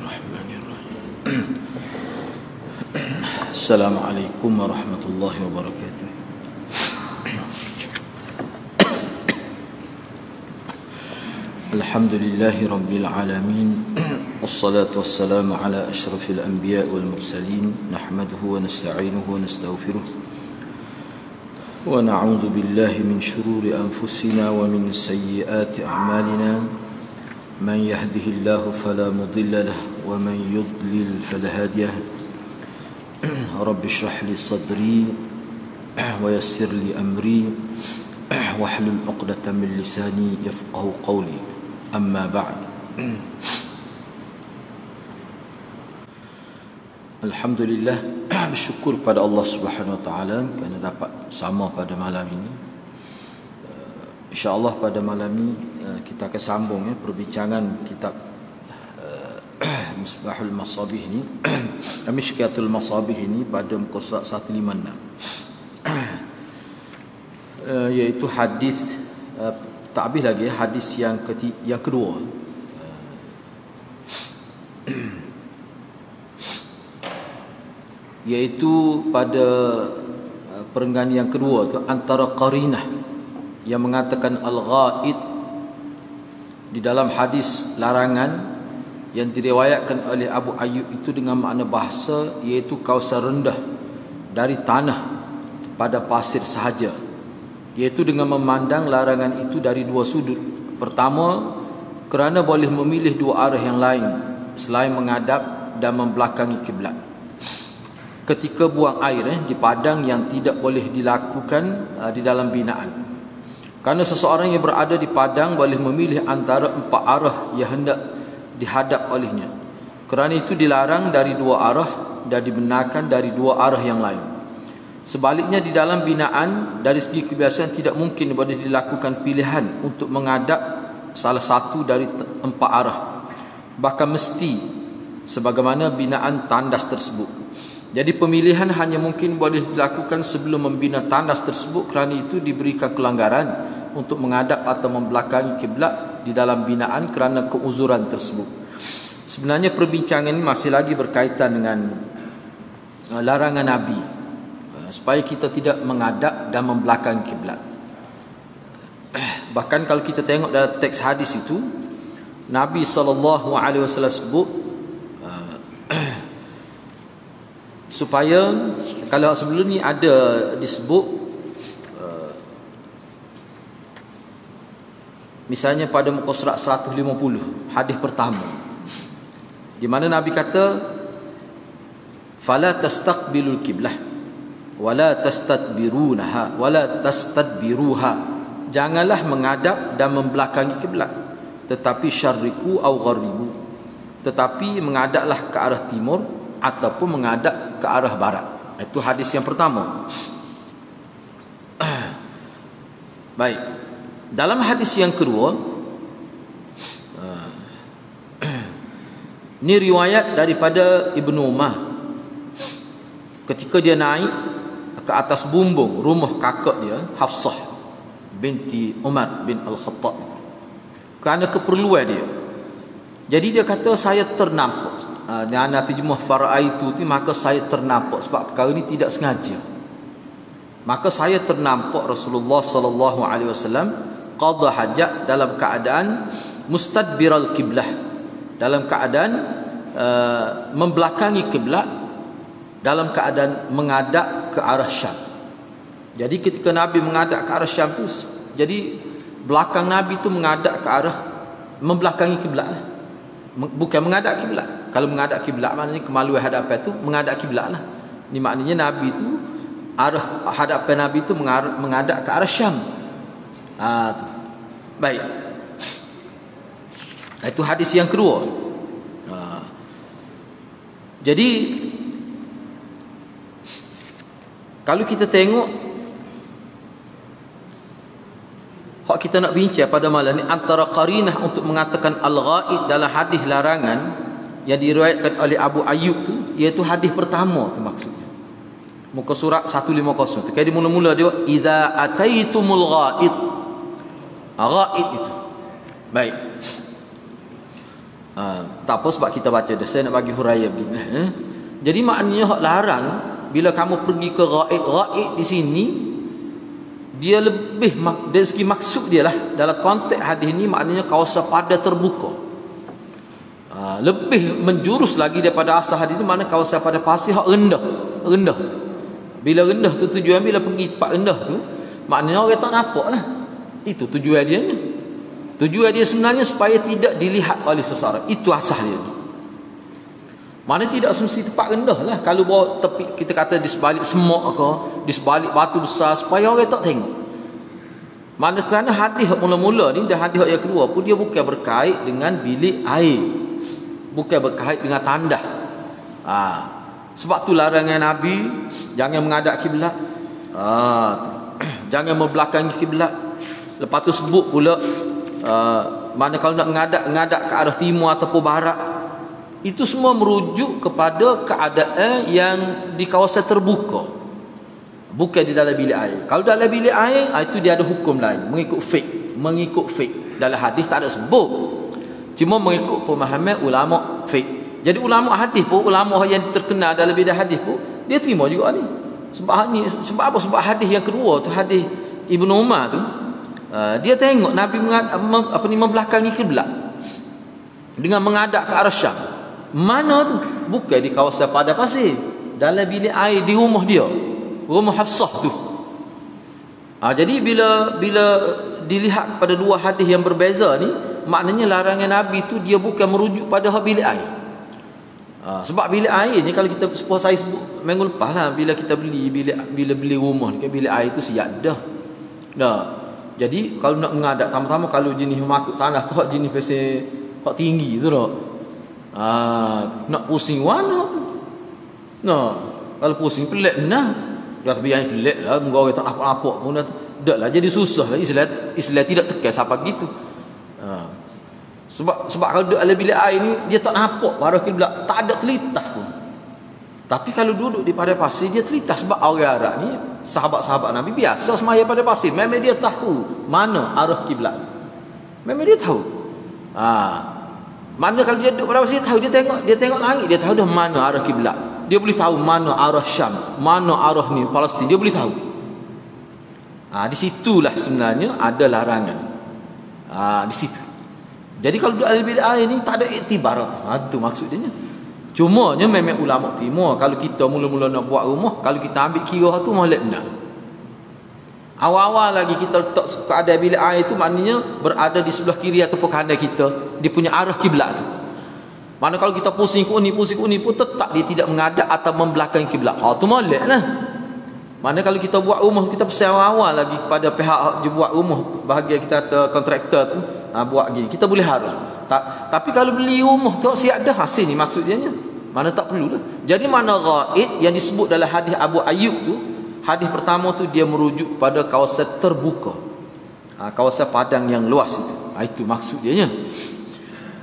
Bismillahirrahmanirrahim. Assalamualaikum warahmatullahi wabarakatuh. Alhamdulillahi rabbil alamin. Wassalatu wassalamu ala asyrafil anbiya wal mursalin. Nahmaduhu wa nasta'inuhu wa nastaghfiruh. Wa na'udzu billahi min shururi anfusina wa min sayyiati a'malina. من يهده الله فلا مضل له ومن يضلل فلا هادي له رب اشرح لي صدري ويسر لي أمري واحلل عقدة من لساني يفقهوا قولي أما بعد. Alhamdulillah, bersyukur pada Allah Subhanahu Wa Taala kerana dapat sama pada malam ini. InsyaAllah pada malam ini kita akan sambung perbincangan kitab Misbahul Masabih ini, Mishkatul Masabih ini pada muka surat 156, iaitu hadis tak habis lagi hadis yang kedua. Iaitu pada perenggan yang kedua tu antara qarinah yang mengatakan al-ghaid di dalam hadis larangan yang diriwayatkan oleh Abu Ayyub itu dengan makna bahasa iaitu kawasan rendah dari tanah pada pasir sahaja, iaitu dengan memandang larangan itu dari dua sudut. Pertama, kerana boleh memilih dua arah yang lain selain menghadap dan membelakangi kiblat ketika buang air di padang yang tidak boleh dilakukan di dalam binaan. Kerana seseorang yang berada di padang boleh memilih antara empat arah yang hendak dihadap olehnya. Kerana itu dilarang dari dua arah dan dibenarkan dari dua arah yang lain. Sebaliknya di dalam binaan dari segi kebiasaan tidak mungkin boleh dilakukan pilihan untuk menghadap salah satu dari empat arah. Bahkan mesti sebagaimana binaan tandas tersebut. Jadi pemilihan hanya mungkin boleh dilakukan sebelum membina tandas tersebut, kerana itu diberikan kelanggaran untuk menghadap atau membelakangi kiblat di dalam binaan kerana keuzuran tersebut. Sebenarnya perbincangan ini masih lagi berkaitan dengan larangan Nabi supaya kita tidak menghadap dan membelakangi kiblat. Bahkan kalau kita tengok dalam teks hadis itu, Nabi SAW sebut supaya kalau sebelum ni ada disebut misalnya pada muka surat 150 hadis pertama, di mana Nabi kata fala tastaqbilul qiblah wala tastadbirunaha wala tastadbiruha, janganlah menghadap dan membelakangi kiblat, tetapi syarriku au gharibu, tetapi menghadaplah ke arah timur ataupun menghadap ke arah barat. Itu hadis yang pertama. Baik. Dalam hadis yang kedua, ini riwayat daripada Ibnu Umar ketika dia naik ke atas bumbung rumah kakak dia Hafsah binti Umar bin Al-Khattab kerana keperluan dia. Jadi dia kata saya ternampak, ana terjemah faraitu tu, maka saya ternampak, sebab perkara ini tidak sengaja. Maka saya ternampak Rasulullah sallallahu alaihi wasallam qada hajat dalam keadaan mustadbiral kiblah, dalam keadaan membelakangi kiblat, dalam keadaan menghadap ke arah Syam. Jadi ketika Nabi menghadap ke arah Syam tu, jadi belakang Nabi tu menghadap ke arah membelakangi kiblat lah. Bukan menghadap kiblat. Kalau menghadap kiblat maknanya kemaluan hadapan tu menghadap kiblat lah. Ini maknanya Nabi tu arah hadapan Nabi tu menghadap ke arah Syam. Tu. Baik. Itu hadis yang kedua. Jadi kalau kita tengok hak kita nak bincang pada malam ni antara qarinah untuk mengatakan al-ghaid dalam hadis larangan yang diriwayatkan oleh Abu Ayyub tu, iaitu hadis pertama tu maksudnya. Muka surat 150 tu. Kali mula-mula dia idza ataitumul ghaid. Ghaid itu. Baik. Tak apa sebab kita baca dah. Saya nak bagi huraian begini. Jadi maknanya hak larang bila kamu pergi ke ghaib di sini, dia lebih dari segi maksud dia lah dalam konteks hadis ni, maknanya kawasan pada terbuka. Lebih menjurus lagi daripada asal hadis tu, mana kawasan pada pasir hak rendah. Bila rendah tu tujuan, bila pergi tempat rendah tu maknanya orang tak nampak lah. Itu tujuan dia ni. Tujuan dia sebenarnya supaya tidak dilihat oleh seseorang. Itu asal dia. Mana tidak semesti tempat rendah lah. Kalau bawa tepi, kita kata di sebalik semak ke, di sebalik batu besar, supaya orang tak tengok. Mana kerana hadis mula-mula ni dan hadis yang kedua pun dia bukan berkait dengan bilik air, bukan berkait dengan tandah. Sebab tu larangan Nabi jangan menghadap kiblat, jangan membelakangi kiblat. Lepas tu sebut pula mana kalau nak menghadap ke arah timur ataupun barat, itu semua merujuk kepada keadaan yang di kawasan terbuka, bukan di dalam bilik air. Kalau dalam bilik air, itu dia ada hukum lain, mengikut fiqh. Dalam hadis tak ada sebut, cuma mengikut pemahaman ulama fiqh. Jadi ulama hadis pun, ulama yang terkenal dalam bidang hadis pun, dia terima juga ni. Sebab apa? Sebab hadis yang kedua tu, hadis Ibnu Umar tu, dia tengok Nabi membelakangi kiblat dengan menghadap ke arah Syam. Mana tu? Bukan di kawasan padang pasir, dalam bilik air di rumah dia, rumah Hafsah tu. Jadi bila dilihat pada dua hadis yang berbeza ni, maknanya larangan Nabi tu dia bukan merujuk pada bilik air. Sebab bilik air ni, kalau kita saya sebut minggu lepas lah, bila kita bila beli rumah ni, bilik air tu siap dah. Jadi kalau nak mengadap, pertama-tama kalau jenis makuk tanah tu, jenis pasal hak tinggi tu tak. Nak pusing warna tu. Kalau pusing pelik nah. Dah biar pelik lah, orang tak apa-apa pun dah lah, jadi susah lah. Islam tidak tekan siapa gitu. Sebab kalau duduk dalam bilik air ni, dia tak nampak arah kiblat, tak ada telitah pun. Tapi kalau duduk di padang pasir, dia telitah. Sebab orang Arab ni, sahabat-sahabat Nabi biasa semaya pada pasir, memang dia tahu mana arah kiblat. Memang dia tahu. Mana kalau dia duduk pada pasir, tahu, dia tengok langit, dia tahu dah mana arah kiblat. Dia boleh tahu mana arah Syam, mana arah ni Palestin, dia boleh tahu. Di situlah sebenarnya ada larangan. Di situ. Jadi kalau duduk dalam bilik air ni tak ada iktibar. Itu maksudnya. Cumanya memang ulama timur, kalau kita mula-mula nak buat rumah, kalau kita ambil kira tu molek benar. Awal-awal lagi kita letak keadaan bilik air tu, maknanya berada di sebelah kiri ataupun kanan kita, dia punya arah kiblat tu. Mana kalau kita pusing ke ni pun tetap dia tidak menghadap atau membelakangi kiblat. Tu molek lah. Mana kalau kita buat rumah, kita pesan awal lagi kepada pihak je buat rumah, bahagian kita kata kontraktor tu, buat gini, kita boleh harap. Tapi kalau beli rumah tu siap dah hasil ni maksudnya. Mana tak perlu lah. Jadi mana ghaib yang disebut dalam hadis Abu Ayyub tu, hadis pertama tu dia merujuk pada kawasan terbuka, kawasan padang yang luas itu. Itu maksudnya.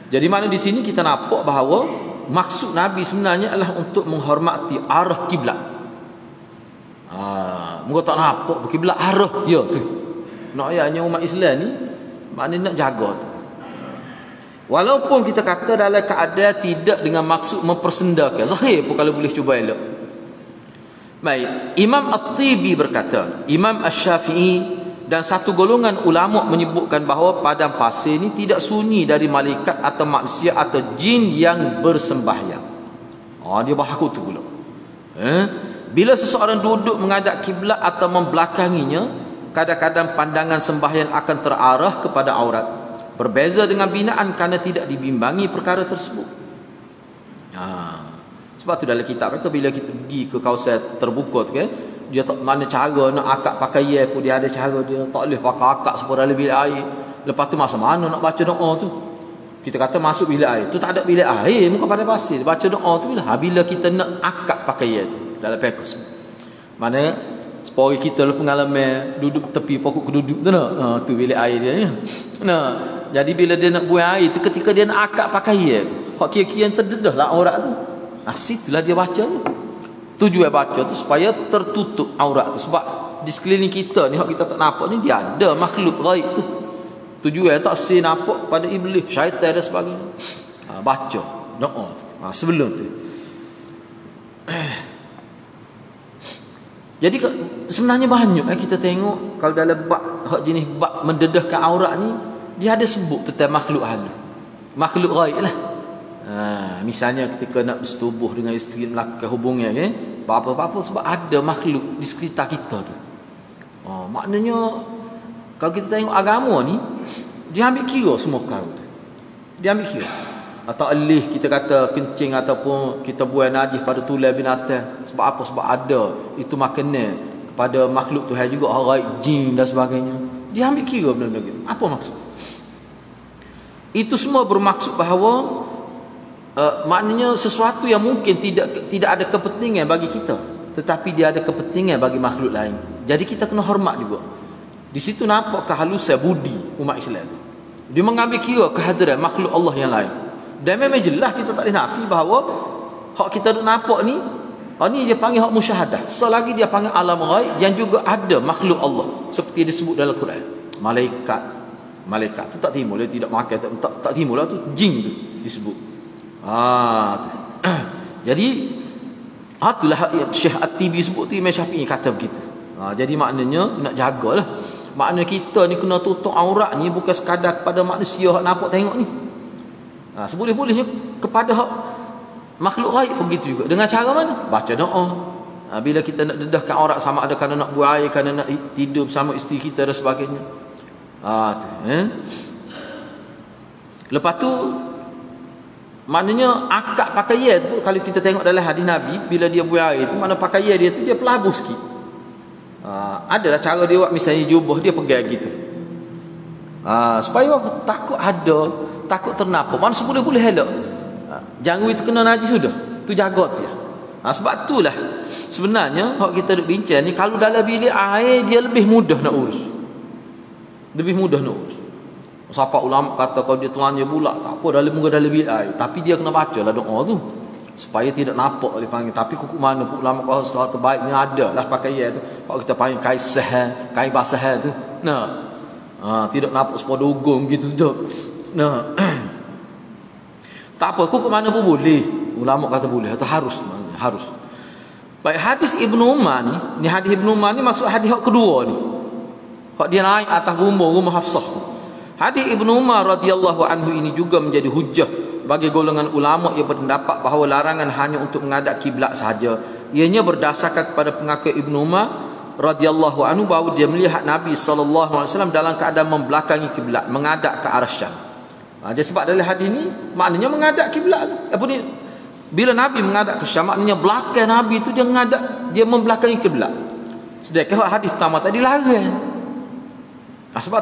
Jadi mana di sini kita nampak bahawa maksud Nabi sebenarnya adalah untuk menghormati arah kiblat. Muka tak nampak kiblat arah dia tu. Nak ayatnya umat Islam ni maknanya nak jaga tu. Walaupun kita kata dalam keadaan tidak dengan maksud mempersendakan, zahir pun kalau boleh cuba elok. Baik, Imam At-Tibi berkata, Imam Asy-Syafi'i dan satu golongan ulama menyebutkan bahawa padang pasir ini tidak sunyi dari malaikat atau manusia atau jin yang bersembahyang. Dia bahaku tu pula. Bila seseorang duduk menghadap kiblat atau membelakanginya, kadang-kadang pandangan sembahyang akan terarah kepada aurat. Berbeza dengan binaan kerana tidak dibimbangi perkara tersebut. Sebab tu dalam kitab mereka, bila kita pergi ke kawasan terbuka tu kan, dia tak mana cara nak akak pakai pun dia ada cara dia. Tak boleh pakai akak sepuluh dalam bilik air. Lepas tu masa mana nak baca doa tu? Kita kata masuk bilik air tu tak ada bilik air, muka pada pasir, baca doa tu bila kita nak akak pakai tu dalam pekus. Mana sepoi kita lu pengalaman duduk tepi pokok keduduk tu nak. Tu bilik air dia ni. Jadi bila dia nak buang air tu, ketika dia nak akak pakai hak kira-kira yang terdedah lah aurat tu. Situlah dia baca ni. Tujuan baca tu supaya tertutup aurat tu. Sebab di sekeliling kita ni, hak kita tak nampak ni, dia ada makhluk ghaib tu. Tujuan tak si nampak pada iblis, syaitan dan sebagainya. baca doa sebelum tu. Jadi sebenarnya banyak kita tengok kalau dalam bab hak jenis bab mendedahkan aurat ni, dia ada sebut tentang makhluk halus, makhluk ghaib lah. Misalnya ketika nak bersetubuh dengan isteri, melakukan hubungan apa-apa sebab ada makhluk di sekitar kita tu. Maknanya kalau kita tengok agama ni, dia ambil kira semua perkara tu. Dia ambil kira. Atau alih kita kata kencing ataupun kita buang najis pada tulai binatang. Sebab apa? Sebab ada itu makanan kepada makhluk Tuhan juga, ghaib, jin dan sebagainya. Dia ambil kira benda-benda gitu. Apa maksud? Itu semua bermaksud bahawa maknanya sesuatu yang mungkin tidak ada kepentingan bagi kita, tetapi dia ada kepentingan bagi makhluk lain. Jadi kita kena hormat juga. Di situ nampak kehalusan budi umat Islam itu. Dia mengambil kira kehadiran makhluk Allah yang lain. Dan memang jelas kita tak boleh nafi bahawa hak kita duk nampak ni, ni dia panggil hak musyahadah. Selagi dia panggil alam ghaib yang juga ada makhluk Allah seperti disebut dalam Quran. Malaikat tu tak timbul, dia tidak makan, tak timbul lah tu, jin tu disebut. Tu. Jadi itulah Syekh At-Tibi sebut tu, Imam Syafi'i kata begitu. Jadi maknanya nak jagalah. Maknanya kita ni kena tutup aurat ni bukan sekadar kepada manusia hak nampak tengok ni. Seboleh-bolehnya kepada hak makhluk ghaib begitu juga. Dengan cara mana? Baca doa. Bila kita nak dedahkan aurat, sama ada kerana nak buang air, kerana nak tidur bersama isteri kita dan sebagainya. Lepas tu maknanya akad pakaian tu, kalau kita tengok dalam hadis Nabi, bila dia buang air tu, mana pakaian dia tu dia pelabur sikit. Adalah cara dia buat, misalnya jubah dia pegang gitu. Supaya takut ternapa. Mana boleh elok. Janggut itu kena najis sudah. Tu jaga tu ya. Sebab itulah sebenarnya hak kita duk bincang ni, kalau dalam bilik air dia lebih mudah nak urus. Lebih mudah nak urus. Siapa ulama kata kalau dia telanjang pula tak apa dalam bilik air, tapi dia kena bacalah doa tu supaya tidak nampak dia panggil. Tapi kuku mana pun ulama kata sesuatu terbaiknya adalah pakaian tu. Kalau kita panggil kain basah tu. Tidak nampak sepada ugong gitu tu. Tak apa, kuku mana pun boleh. Ulama kata boleh atau harus. Baik, hadis Ibnu Umar ni hadis Ibnu Umar ni maksud hadis hak kedua ni. Hak dia naik atas rumah Hafsah. Hadis Ibnu Umar radhiyallahu anhu ini juga menjadi hujah bagi golongan ulama yang berpendapat bahawa larangan hanya untuk menghadap kiblat sahaja. Ianya berdasarkan kepada pengakuan Ibnu Umar radhiyallahu anhu bahawa dia melihat Nabi sallallahu alaihi wasallam dalam keadaan membelakangi kiblat, menghadap ke arah Syam. Jadi sebab dalam hadis ni maknanya menghadap kiblat. Bila Nabi menghadap ke Syam, maknanya belakang Nabi itu dia menghadap, dia membelakangi kiblat. Sedangkan hadis pertama tadi larang. Sebab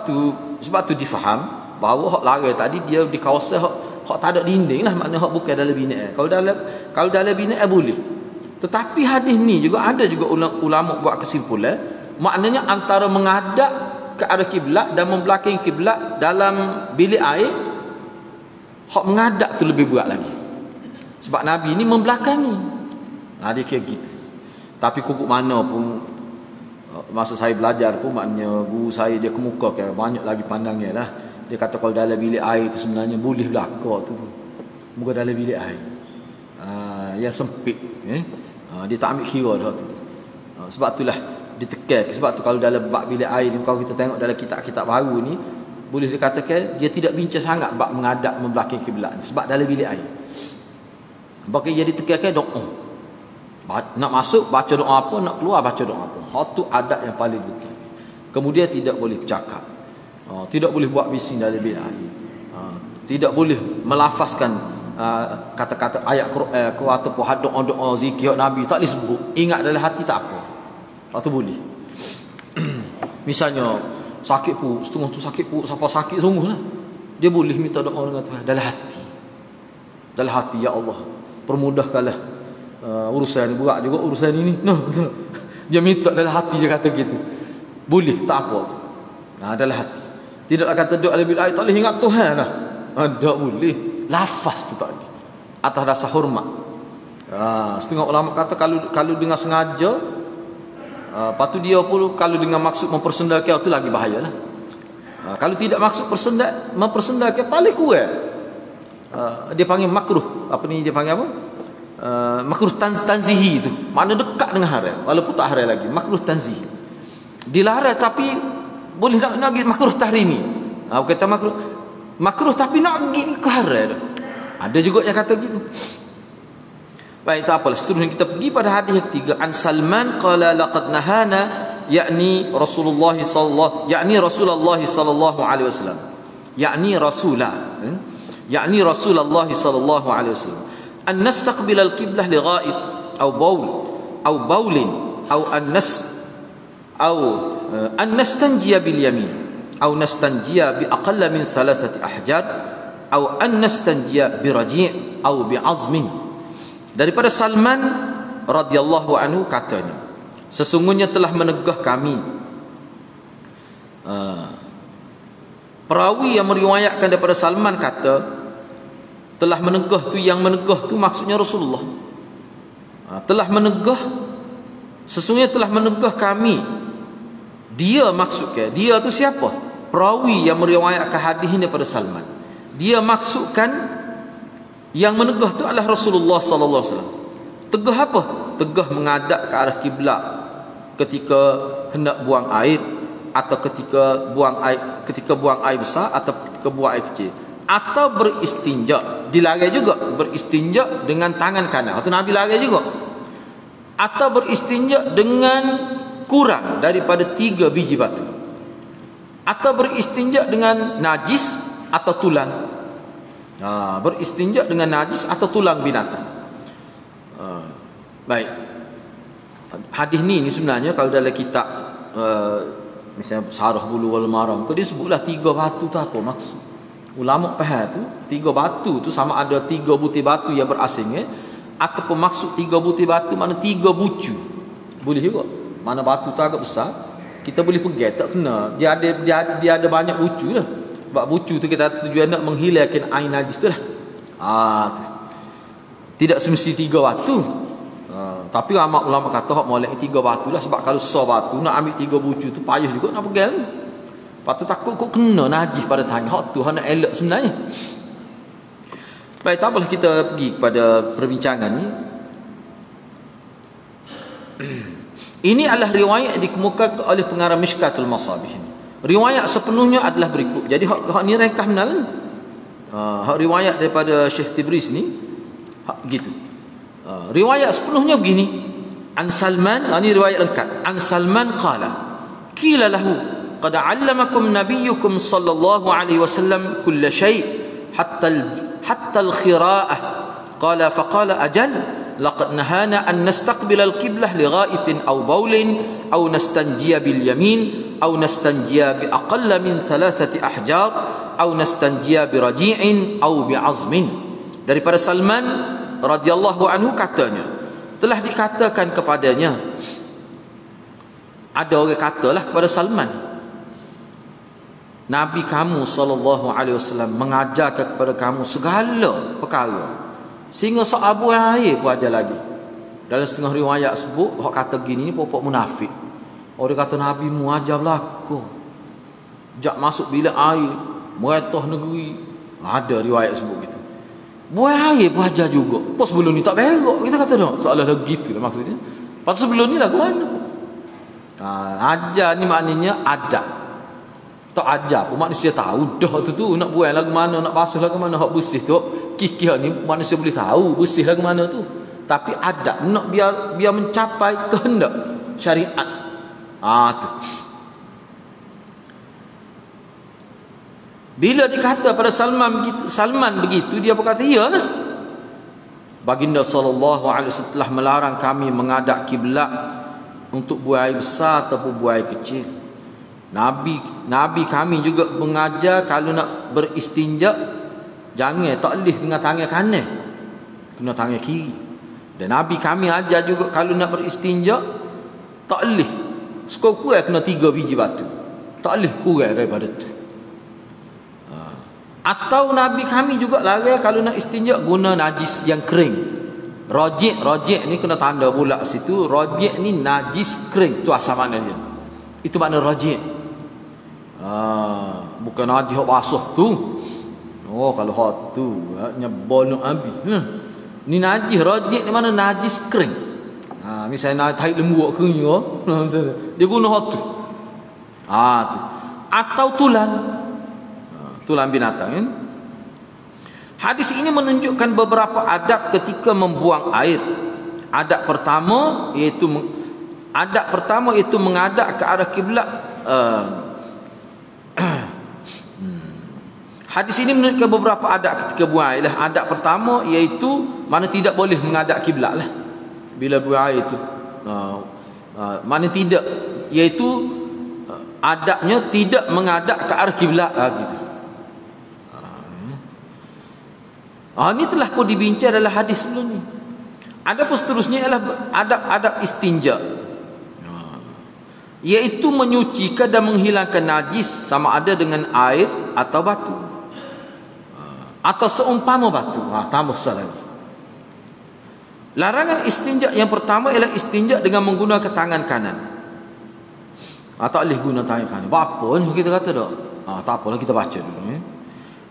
tu difaham bahawa hak larang tadi dia di kawasan hak tak ada dinding lah, maknanya hak bukan dalam binaan. Kalau dalam binaan boleh. Tetapi hadis ni juga ada juga ulama buat kesimpulan, maknanya antara menghadap ke arah kiblat dan membelakangi kiblat dalam bilik air, hak menghadap tu lebih berat lagi. Sebab Nabi ni membelakangi. Dia kira gitu. Tapi kuku mana pun, masa saya belajar pun, maknanya guru saya dia kemukakan banyak lagi pandangnya lah. Dia kata kalau dalam bilik air tu sebenarnya boleh belakang tu, bukan dalam bilik air yang sempit. Dia tak ambil kira dah tu. Sebab itulah ditekan. Sebab tu kalau dalam bab bilik air ni, kalau kita tengok dalam kitab-kitab baru ni, boleh dikatakan dia tidak bincang sangat bab menghadap membelakangi kiblat ni, sebab dalam bilik air. Bagi dia ditekankan doa. Nak masuk baca doa apa, nak keluar baca doa apa. Itu adat yang paling ditekan. Kemudian tidak boleh bercakap. Tidak boleh buat bising dalam bilik air. Tidak boleh melafazkan kata-kata ayat Quran ataupun doa zikir Nabi, tak boleh sebut. Ingat dalam hati tak apa. Itu boleh. Misalnya sakit perut, setengah tu sakit perut, siapa sakit sungguh lah, dia boleh minta doa dengan Tuhan dalam hati. Dalam hati, ya Allah, permudahkanlah urusan ni, berat juga urusan ini. Dia minta dalam hati, dia kata gitu. Boleh, tak apa tu. Dalam hati. Tidaklah kata doa lebih air, tak boleh ingat Tuhan lah. Tak boleh. Lafaz tu tak boleh. Atas dasar hormat. Setengah ulama kata kalau dengan sengaja, lepas tu dia pun kalau dengan maksud mempersendakan, itu lagi bahayalah. Kalau tidak maksud mempersendakan, paling kurang dia panggil makruh. Apa ni dia panggil apa? Makruh tanzihi itu. Makna dekat dengan haram walaupun tak haram lagi. Makruh tanzihi. Dilarang tapi boleh nak pergi makruh tahrimi. Kata makruh tapi nak pergi ke haram. Ada juga yang kata gitu. Baik, tak apalah. Seterusnya kita pergi pada hadis yang ketiga. An Salman qala laqad nahana yakni Rasulullah sallallahu alaihi wasallam. Yakni Rasulullah sallallahu alaihi wasallam. An nastaqbil al-qiblah li ghaib aw bawl aw bawlin aw an nastanjiya bil yamin aw nastanjiya bi aqall min 3 ahjar aw an nastanjiya bi raji' aw bi azmin. Daripada Salman radhiyallahu anhu katanya, sesungguhnya telah menegah kami. Perawi yang meriwayatkan daripada Salman kata telah menegah tu, yang menegah tu maksudnya Rasulullah. Telah menegah, sesungguhnya telah menegah kami. Dia maksudkan, dia tu siapa? Perawi yang meriwayatkan hadis ini daripada Salman. Dia maksudkan yang menegah tu adalah Rasulullah sallallahu alaihi wasallam. Tegah apa? Tegah menghadap ke arah kiblat ketika hendak buang air, atau ketika buang air besar, atau ketika buang air kecil, atau beristinja. Dilarang juga beristinja dengan tangan kanan. Atau Nabi larang juga. Atau beristinja dengan kurang daripada 3 biji batu. Atau beristinja dengan najis atau tulang. Beristinja dengan najis atau tulang binatang. Baik. Hadis ni sebenarnya kalau dalam kitab misalnya Syarah Bulughul Maram, dia sebutlah 3 batu tu apa maksud. Ulama faham tu 3 batu tu sama ada 3 butir batu yang berasing, ataupun maksud 3 butir batu mana 3 bucu. Boleh juga. Mana batu tu agak besar, kita boleh pegang tak kena. Dia ada banyak bucu lah. Sebab bucu tu kita tujuan nak menghilangkan air najis tu lah. Tu. Tidak semesti 3 batu. Tapi ulama kata hak molek 3 batu lah. Sebab kalau besar batu nak ambil 3 bucu tu payah juga nak pegang. Lepas tu takut kok kena najis pada tangan. Hak tu hak nak elok sebenarnya. Baik, tak apalah, kita pergi kepada perbincangan ni. Ini adalah riwayat yang dikemukakan oleh pengarang Mishkatul Masabih. Riwayat sepenuhnya adalah berikut. Jadi hak ni ringkas benar. Hak riwayat daripada Syekh Tibris ni gitu. Riwayat sepenuhnya begini. An Salman, ini riwayat lengkap. An Salman qala qila lahu qad 'allamakum nabiyyukum sallallahu alaihi wasallam kull shay hatta al-khira'ah. Qala faqala ajal laqad nahana an nastaqbil al-qiblah li gha'itin aw bawlin aw nastanjiya bil yamin aw nastanjiya bi aqall min 3 ahjar aw nastanjiya bi raji'in aw bi azmin. Daripada Salman radhiyallahu anhu katanya, telah dikatakan kepadanya, ada orang katalah kepada Salman, Nabi kamu sallallahu alaihi wasallam mengajarkan kepada kamu segala perkara, sehingga sahabu air pun ajar lagi. Dalam setengah riwayat sebut hak kata gini ni pokok munafik. Orang kata Nabi mu ajar belaka, jak masuk bilik air meretah negeri. Ada riwayat sebut gitu. Buat air pun ajar juga. Pas sebelum ni tak berak, kita kata dah. Seolah-olah gitu lah maksudnya. Pas sebelum ni lah ke mana? Ajar ni maknanya adab. Tak ajar pun manusia tahu dah tu nak buang lagu mana, nak basuh lagu mana, hak bersih tu kikir ni manusia boleh tahu bersih lagu mana tu. Tapi adab nak biar mencapai kehendak syariat. Tu. Bila dikata pada Salman begitu, dia berkata, ya lah. Baginda sallallahu alaihi wasallam telah melarang kami menghadap kiblat untuk buang air besar ataupun buang air kecil. Nabi kami juga mengajar kalau nak beristinja jangan tak boleh dengan tangan kanan, kena tangan kiri. Dan Nabi kami ajar juga kalau nak beristinja tak boleh sekurang-kurang kena 3 biji batu, tak boleh kurang daripada tu. Atau Nabi kami juga larang kalau nak istinja guna najis yang kering. Rajik ni kena tanda pula situ. Rajik ni najis kering, tu asal maknanya. Itu makna rajik. Bukan najis basuh tu. Oh, kalau hot tu nyebol nak habis. Ni najis rajik ni mana najis kering. Misalnya nak tahi lembu ke ni dia guna hot tu. Tu. Atau tulang. Tulang binatang kan. Hadis ini menunjukkan beberapa adab ketika membuang air. Adab pertama iaitu menghadap ke arah kiblat. Hadis ini menunjukkan beberapa adab ketika buang air. Adab pertama iaitu mana tidak boleh menghadap kiblat lah bila buang air itu. Mana tidak, iaitu adabnya tidak menghadap ke arah kiblat gitu. Ini telah pun dibincang dalam hadis sebelum ni. Adapun seterusnya ialah adab-adab istinja, iaitu menyucikan dan menghilangkan najis sama ada dengan air atau batu, atau seumpama batu. Tambah lagi. Larangan istinja yang pertama ialah istinja dengan menggunakan tangan kanan. Tak boleh guna tangan kanan. Apa ni kita kata tak? Tak apalah, kita baca dulu.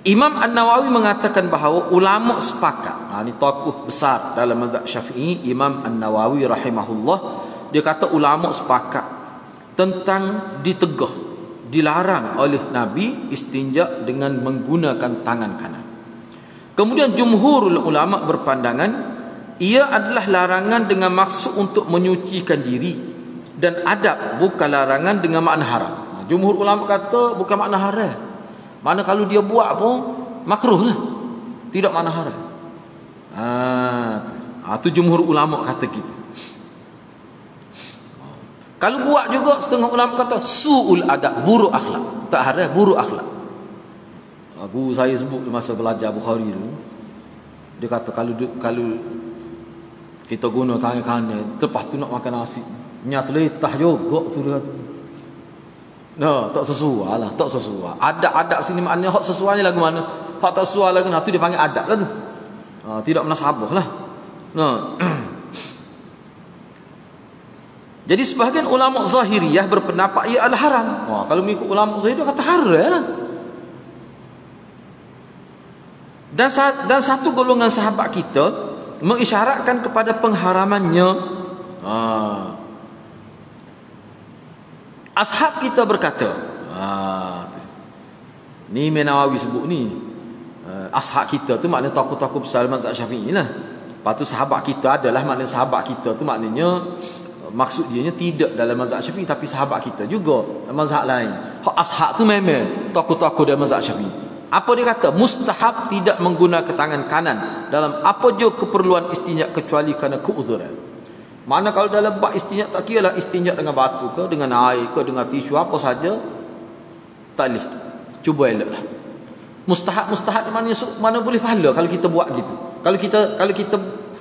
Imam An-Nawawi mengatakan bahawa ulama sepakat. Ini tokoh besar dalam mazhab Syafi'i, Imam An-Nawawi rahimahullah, dia kata ulama sepakat tentang ditegah, dilarang oleh Nabi istinja dengan menggunakan tangan kanan. Kemudian jumhurul ulama berpandangan ia adalah larangan dengan maksud untuk menyucikan diri dan adab, bukan larangan dengan makna haram. Jumhur ulama kata bukan makna haram. Mana kalau dia buat pun makruh lah, tidak makna haram. Tu jumhur ulama kata gitu. Kalau buat juga setengah ulama kata su'ul adab, buruk akhlak. Tak haram, buruk akhlak. Guru saya sebut masa belajar Bukhari dulu, dia kata kalau kita guna tangan kanan, lepas tu nak makan nasi, nyat letah juga tu dia kata. Tak sesuai lah, tak sesuai. Adab-adab sini maknanya hak sesuai lagu mana? Hak tak sesuai lagu tu dia panggil adab lah tu. Tidak menasabah lah. Jadi sebahagian ulama Zahiriyah berpendapat ia adalah haram. Kalau mengikut ulama Zahiriyah dia kata haram lah. Dan satu golongan sahabat kita mengisyaratkan kepada pengharamannya. Ashab kita berkata, ni Nawawi sebut ni, ashab kita tu maknanya tokoh-tokoh besar mazhab Syafi'i lah. Lepas tu sahabat kita adalah maknanya sahabat kita tu maknanya maksud dia tidak dalam mazhab Syafi'i tapi sahabat kita juga mazhab lain. Ashab tu memang tokoh-tokoh dalam mazhab Syafi'i. Apa dia kata? Mustahab tidak menggunakan tangan kanan dalam apa je keperluan istinja kecuali kerana keuzuran. Mana kalau dalam bab istinja tak kira lah istinja dengan batu ke, dengan air ke, dengan tisu apa saja, tak boleh. Cuba eloklah. Mustahab ni mana boleh pahala kalau kita buat gitu. Kalau kita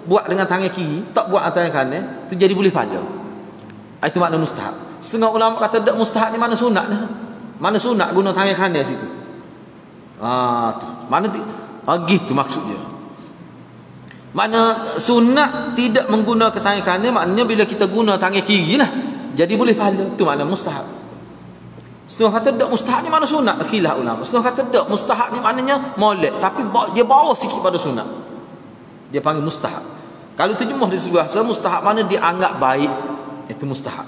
buat dengan tangan kiri, tak buat tangan kanan, tu jadi boleh pahala. Itu makna mustahab. Setengah ulama kata tak mustahab ni mana sunat dah. Mana sunat guna tangan kanan situ. Tu. Mana gitu maksudnya. Makna sunat tidak menggunakan tangan kanan maknanya bila kita guna tangan kiri lah, jadi boleh pahala. Itu makna mustahab. Setengah kata tak mustahab ni mana sunat, khilaf ulama. Setengah kata tak mustahab ni maknanya molek, tapi dia bawah sikit pada sunat, dia panggil mustahab. Kalau terjemah di sebelah bahasa mustahab mana dianggap baik, itu mustahab.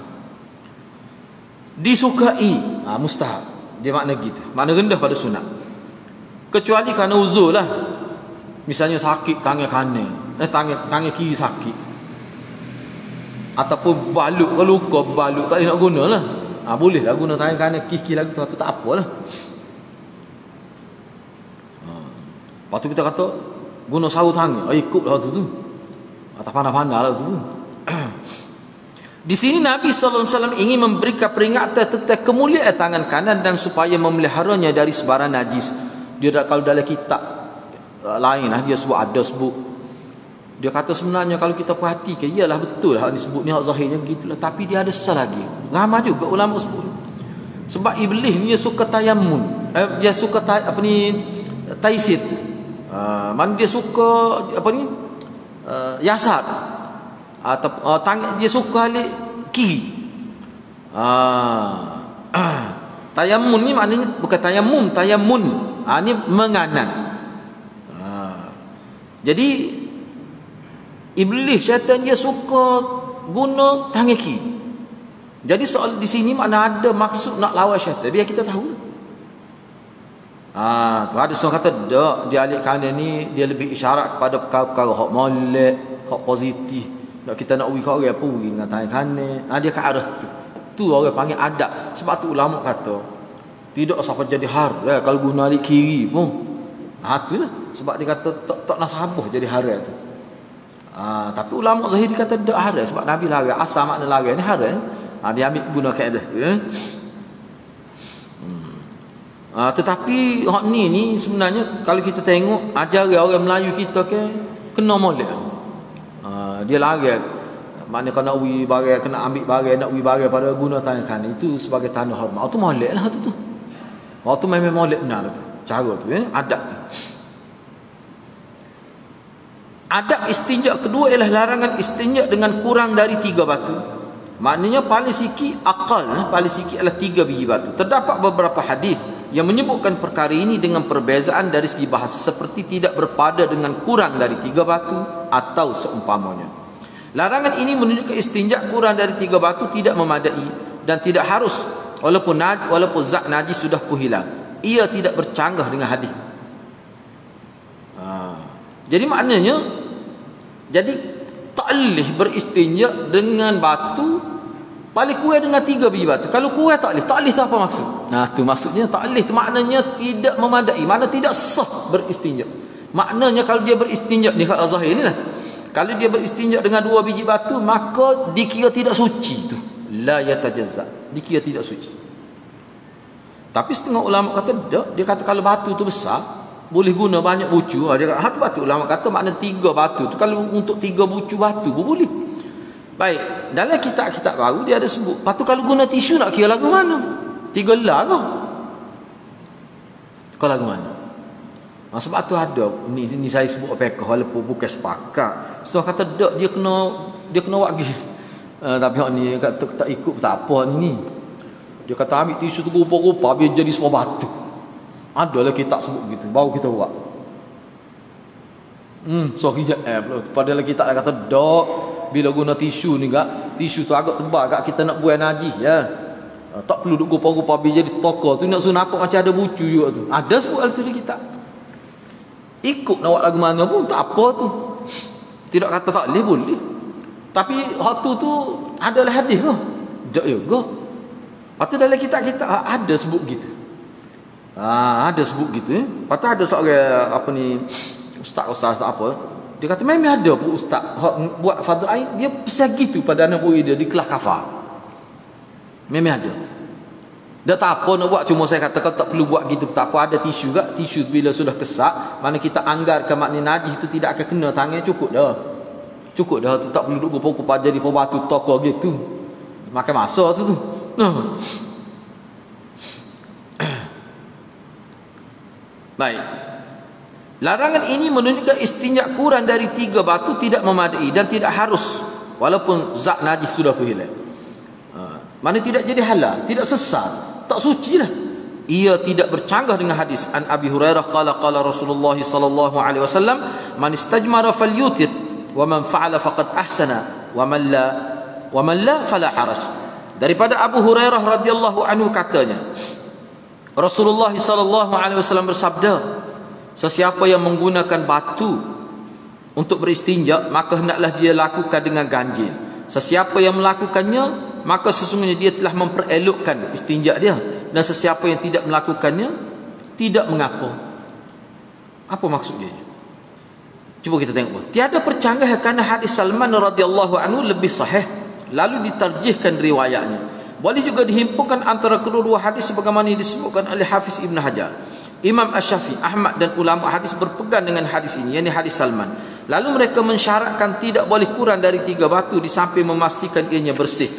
Disukai, mustahab. Dia makna gitu, makna rendah pada sunat. Kecuali kerana uzur lah. Misalnya sakit tangan kanan, tangan kiri sakit, ataupun balut ke luka balut tak nak guna lah. Boleh lah guna tangan kanan, kiri lagi tu tak apalah. Lepas tu kita kata guna sahu tangan, ikut lah tu. Tak pandai-pandai lah tu. Di sini Nabi SAW ingin memberikan peringatan tentang kemuliaan tangan kanan dan supaya memeliharanya dari sebarang najis. Dia kalau dalam kitab lain lah dia sebut, dia kata sebenarnya kalau kita perhatikan iyalah betul hak ni sebut ni hak zahirnya gitulah, tapi dia ada sesal lagi. Ramai juga ulama sebut sebab iblis ni dia suka tayammum, dia suka taisid, mana dia suka yasar atau tangan dia suka alik kiri. Tayammum ni maknanya bukan tayammun, ni menganan. Jadi iblis, syaitan, dia suka guna tangan kiri. Jadi soal di sini mana ada maksud nak lawan syaitan, biar kita tahu. Tu ada seorang kata dak, dia alik kanan ni dia lebih isyarat kepada perkara-perkara hak molek, hak positif. Nak kita nak uji orang apa uji dengan tangan kanan. Dia ke arah tu. Tu orang panggil adab. Sebab tu ulama kata tidak sampai jadi haram kalau guna alik kiri pun. Itulah sebab dia kata tak nasabah jadi haram tu. Tapi ulama zahir kata tak haram sebab Nabi larang. Asal makna larang ni haram. Dia ambil guna kaedah tu. Tetapi hak ni sebenarnya kalau kita tengok ajaran orang Melayu kita ke kena molek. Dia larang. Maknanya kalau nak uji barang, kena ambil barang, nak uji barang pada guna tangan kanan itu sebagai tanda hormat. Itu molek lah tu. Waktu memang molek benar tu. Cara tu adab tu. Adab istinja kedua ialah larangan istinja dengan kurang dari 3 batu. Maknanya paling sikit akal, paling sikit adalah 3 biji batu. Terdapat beberapa hadis yang menyebutkan perkara ini dengan perbezaan dari segi bahasa, seperti tidak berpada dengan kurang dari 3 batu atau seumpamanya. Larangan ini menunjukkan istinja kurang dari 3 batu tidak memadai dan tidak harus walaupun zat najis sudah pun hilang. Ia tidak bercanggah dengan hadis. Jadi maknanya tak boleh beristinja dengan batu paling kurang dengan 3 biji batu. Kalau kurang tak boleh. Tak boleh tu apa maksud? Tu maksudnya tak boleh tu maknanya tidak memadai, makna tidak sah beristinja. Maknanya kalau dia beristinja ni hak zahir ni lah. Kalau dia beristinja dengan 2 biji batu, maka dikira tidak suci tu. La yatajazza. Dikira tidak suci. Tapi setengah ulama kata dia kata kalau batu tu besar, boleh guna banyak bucu. Dia kata batu, ulama kata makna 3 batu tu kalau untuk 3 bucu batu pun boleh. Baik, dalam kitab-kitab baru dia ada sebut. Lepas tu kalau guna tisu nak kira lagu mana? 3 lah ke? Kau lagu mana? Sebab tu ada ni saya sebut apa walaupun bukan sepakat. So kata dia kena buat gitu. Tapi hak ni kata tak ikut tak apa ni. Dia kata ambil tisu tu rupa-rupa biar jadi sebuah batu. Adalah kita sebut gitu, baru kita buat. So hijab padahal kita dah kata dak bila guna tisu ni tisu tu agak tebal kita nak buang najis ya. Tak perlu duk rupa-rupa biar jadi tokor tu nak suruh nampak macam ada bucu juga tu. Ada sebut al-suri kita. Ikut nak buat lagu mana pun tak apa tu. Tidak kata tak boleh. Tapi waktu tu adalah hadis ke? Tak juga. Lepas tu dalam kita ada sebut gitu. Ada sebut gitu Lepas tu ada seorang apa ni ustaz apa, dia kata memang ada pun ustaz buat fardhu ain dia pesan gitu pada anak murid dia di kelas kafar. Memang ada. Dah tak apa nak buat, cuma saya kata kalau tak perlu buat gitu tak apa, ada tisu juga. Tisu bila sudah kesak, mana kita anggarkan makna najis itu tidak akan kena tangan, cukup dah tu, tak perlu duk kupa-kupa jadi pebatu toko gitu, makan masa tu. Baik, larangan ini menunjukkan istinja kurang dari 3 batu tidak memadai dan tidak harus walaupun zat najis sudah hilang. Mana tidak jadi halal, tidak sesat, tak suci lah. Ia tidak bercanggah dengan hadis an Abi Hurairah qala Rasulullah sallallahu alaihi wasallam man istajmara falyutir wa man fa'ala faqad ahsana wa man la fala haraj. Daripada Abu Hurairah radhiyallahu anhu katanya Rasulullah sallallahu alaihi wasallam bersabda, sesiapa yang menggunakan batu untuk beristinja maka hendaklah dia lakukan dengan ganjil. Sesiapa yang melakukannya maka sesungguhnya dia telah memperelokkan istinja dia, dan sesiapa yang tidak melakukannya tidak mengapa. Apa maksudnya? Cuba kita tengok. Tiada percanggah kerana hadis Salman radhiyallahu anhu lebih sahih lalu ditarjihkan riwayatnya. Boleh juga dihimpunkan antara kedua-dua hadis sebagaimana disebutkan oleh Hafiz Ibn Hajar. Imam Asy-Syafi'i, Ahmad dan ulama hadis berpegang dengan hadis ini, yakni hadis Salman. Lalu mereka mensyaratkan tidak boleh kurang dari 3 batu di samping memastikan ianya bersih.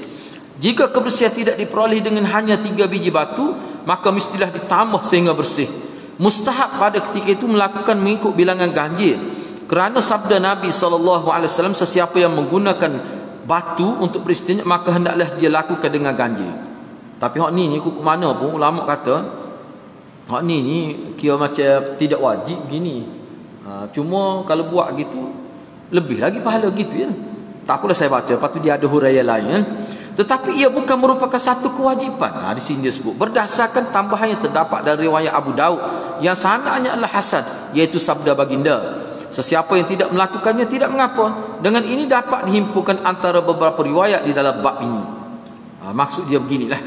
Jika kebersihan tidak diperoleh dengan hanya 3 biji batu, maka mestilah ditambah sehingga bersih. Mustahab pada ketika itu melakukan mengikut bilangan ganjil, kerana sabda Nabi SAW, sesiapa yang menggunakan batu untuk beristinja maka hendaklah dia lakukan dengan ganjil. Tapi hak ni ikut mana pun ulama kata hak ni kira macam tidak wajib gini. Cuma kalau buat gitu lebih lagi pahala gitu ya. Tak apalah saya baca, lepas tu dia ada huraian lain kan. Tetapi ia bukan merupakan satu kewajipan. Di sini dia sebut berdasarkan tambahan yang terdapat dari riwayat Abu Daud yang sanadnya adalah hasan, iaitu sabda baginda, sesiapa yang tidak melakukannya tidak mengapa. Dengan ini dapat dihimpunkan antara beberapa riwayat di dalam bab ini. Maksud dia beginilah.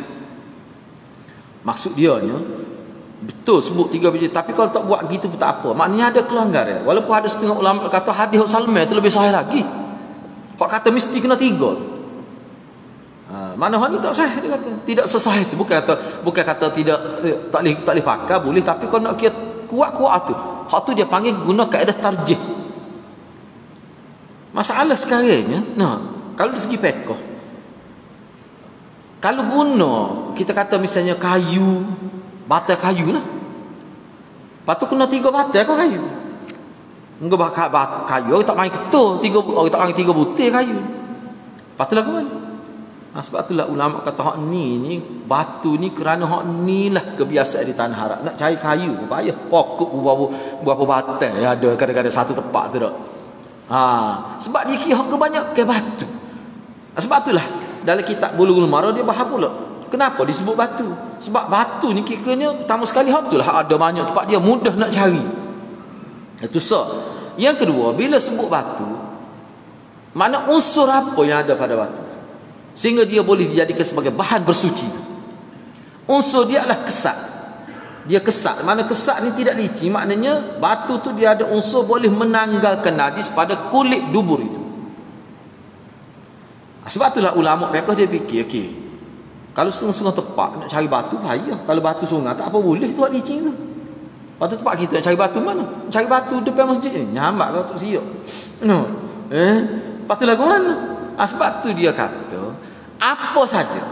Maksud dia betul sebut 3 biji, tapi kalau tak buat gitu pun tak apa. Maknanya ada kelanggar ya. Walaupun ada setengah ulama kata hadis Salman itu lebih sahih lagi. Hak kata mesti kena 3. Mana hal ni tak sahih, dia kata tidak sesahih itu. Bukan kata tidak tak boleh pakai, boleh, tapi kalau nak kira kuat-kuat tu, hak tu dia panggil guna kaedah tarjih. Masalah sekarangnya, kalau dari segi fiqh, kalau guna kita kata misalnya kayu, batai kayu lah, patut kena 3 batai kau kayu. Enggak bakal kayu tak main ketul, 3 tak main 3 butir kayu. Patutlah ke mana? Sebab itulah ulama kata hak ni batu ni kerana hak ni lah kebiasaan di tanah Arab. Nak cari kayu payah, pokok berapa batai ada kadang-kadang satu tempat tu tak. Sebab dia kira kebanyakan batu. Sebab itulah dalam kitab Bulughul Maram dia bahas pula kenapa disebut batu. Sebab batu ni kiranya pertama sekali hak tu lah ada banyak tempat dia mudah nak cari. Itu Yang kedua, bila sebut batu, mana unsur apa yang ada pada batu sehingga dia boleh dijadikan sebagai bahan bersuci. Unsur dia adalah kesat. Dia kesat. Mana kesat ni tidak licin, maknanya batu tu dia ada unsur boleh menanggalkan najis pada kulit dubur itu. Sebab itulah ulama fiqh dia fikir, okey, kalau sungai-sungai tepak nak cari batu payah. Kalau batu sungai tak apa boleh tu licin tu. Batu tempat kita nak cari batu mana? Cari batu depan masjid ni nyambat kau tak siap. Patutlah ke mana? Sebab tu dia kata apa saja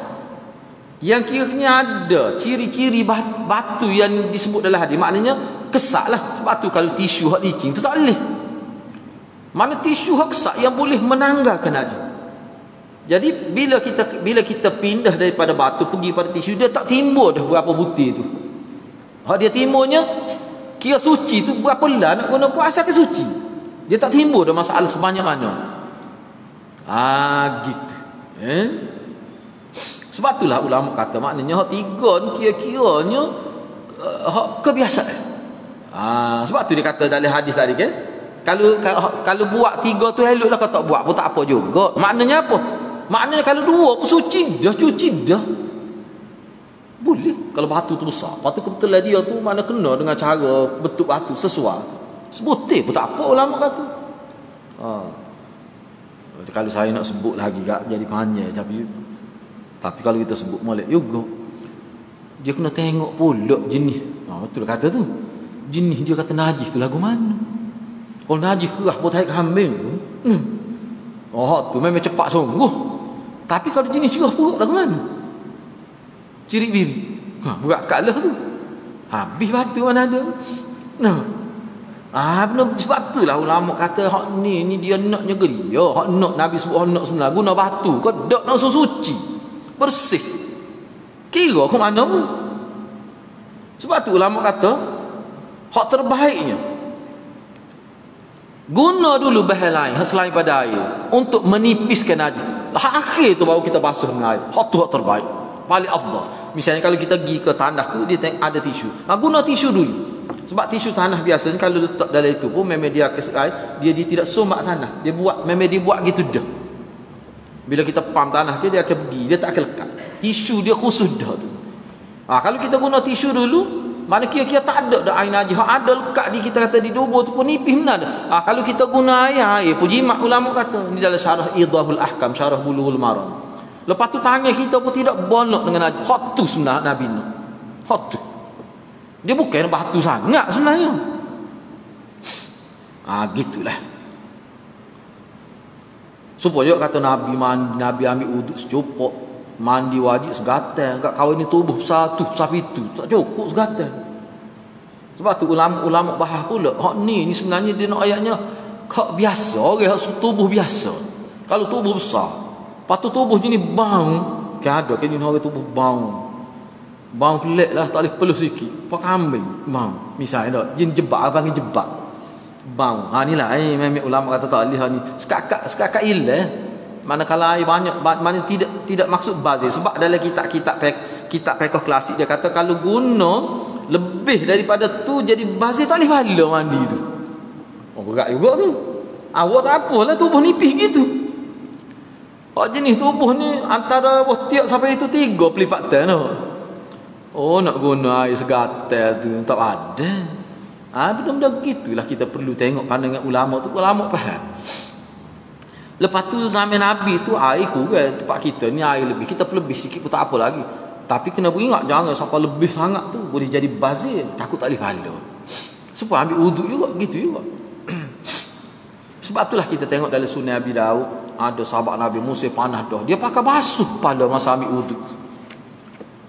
yang kiranya ada ciri-ciri batu yang disebut dalam hadis, maknanya kesak lah. Sebab tu kalau tisu hak licin tu tak boleh. Mana tisu hak kesak yang boleh menanggalkan najis. Jadi bila kita pindah daripada batu pergi pada tisu, dia tak timbul dah berapa butir tu. Hak dia timbulnya kira suci tu berapa lah nak guna pun asal ke suci. Dia tak timbul dah masalah sebanyak mana. Gitu. Sebab itulah ulama kata maknanya hak 3 ni kira-kiranya hak kebiasaan. Sebab tu dia kata dalam hadis tadi kan, kalau buat 3 tu eloklah, kalau tak buat pun tak apa juga. Maknanya apa? Maknanya kalau 2 pun suci dah, cuci dah. Boleh kalau batu tu besar. Batu kebetulan dia tu mana kena dengan cara bentuk batu sesuai. Sebutir pun tak apa ulama kata. Kalau saya nak sebut lagi tak jadi panjang, tapi kalau kita sebut molek juga, dia kena tengok pula jenis. Betul kata tu. Jenis dia kata najis tu lagu mana? Kalau najis kerah buat taik kambing tu. Tu memang cepat sungguh. Tapi kalau jenis cerah pula lagu mana? Cirik biri. Buat kalah tu. Habis batu mana ada. Sebab itulah ulama kata hak ni dia naknya gelia. Hak nak Nabi sebut hak nak sebenarnya guna batu kau dak nak suci bersih. Kira ke mana pun. Sebab tu ulama kata hak terbaiknya guna dulu bahan lain selain pada air untuk menipiskan najis. Hak akhir tu baru kita basuh dengan air. Hak tu hak terbaik, paling afdal. Misalnya kalau kita pergi ke tanah tu dia ada tisu, guna tisu dulu. Sebab tisu tanah biasanya kalau letak dalam itu pun memang dia dia tidak somak tanah. Dia buat gitu dah. Bila kita pam tanah dia akan pergi, dia tak akan lekat. Tisu dia khusus dah tu. Kalau kita guna tisu dulu, mana kira-kira tak ada dah air najis. Ada lekat di kita kata di dubur tu pun nipis benar dah. Kalau kita guna air pun jimat ulama kata. Ni dalam syarah Idahul Ahkam, syarah Bulughul Maram. Lepas tu tangan kita pun tidak bolok dengan najis. Hak tu sebenarnya Nabi nak. Hak tu. Dia bukan batu sangat sebenarnya. Gitulah. Supaya kata Nabi ambil uduk secukup, mandi wajib segatan, kat kawan ni tubuh satu sapitu tak cukup segatan. Sebab tu ulama bahas pula hak ni sebenarnya dia nak ayatnya hak biasa, orang hak tubuh biasa. Kalau tubuh besar, patut tubuh jenis bang, kan ada kan orang tubuh bang pelik lah, tak boleh peluh sikit. Pak kambing bang misalnya dak jin jebak, panggil jebak. bau. Inilah memang ulama kata tak lihat ni sekakak ilah. Manakala air banyak mana tidak maksud bazir, sebab dalam kitab fiqh klasik dia kata kalau guna lebih daripada tu jadi bazir tak boleh pahala mandi tu. Oh berat juga tu. Awak tak apalah tubuh nipis gitu. Jenis tubuh ni antara tiap sampai itu 3 pelipatan tu. Oh nak guna air segatal tu tak ada. Benda-benda gitulah kita perlu tengok pandangan ulama tu. Ulama faham. Lepas tu zaman Nabi tu air kurang, tempat kita ni air lebih, kita lebih sikit pun tak apa lagi. Tapi kena beringat jangan sampai lebih sangat tu boleh jadi bazir, takut tak boleh pahala. Supaya ambil wuduk juga gitu juga. Sebab itulah kita tengok dalam sunnah Nabi Daud, ada sahabat Nabi Musa panah dah, dia pakai basuh kepala masa ambil wuduk.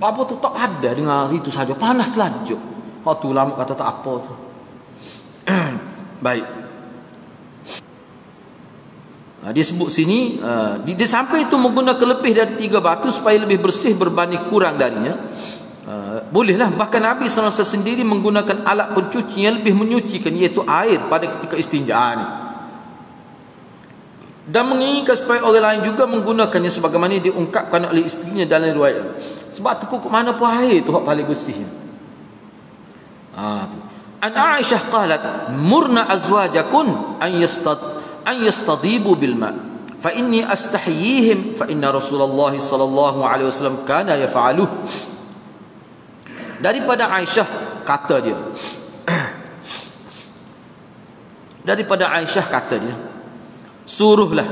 Apa tu tak ada dengan itu saja, panah telajuk. Tu ulama kata tak apa tu. Baik. Dia sebut sini dia sampai itu menggunakan lebih dari 3 batu supaya lebih bersih berbanding kurang darinya. Bolehlah, bahkan Nabi SAW sendiri menggunakan alat pencuci yang lebih menyucikan, iaitu air pada ketika istinja ni. Dan menginginkan supaya orang lain juga menggunakannya sebagaimana diungkapkan oleh isterinya dalam riwayat. Sebab tu kok mana pun air tu hak paling bersih. Tu. An Aisyah qalat murna azwajakun an yastadibu bil ma fa inni astahyihim fa inna Rasulullah sallallahu alaihi wasallam kana yaf'aluh. Daripada Aisyah kata dia. Daripada Aisyah kata dia, suruhlah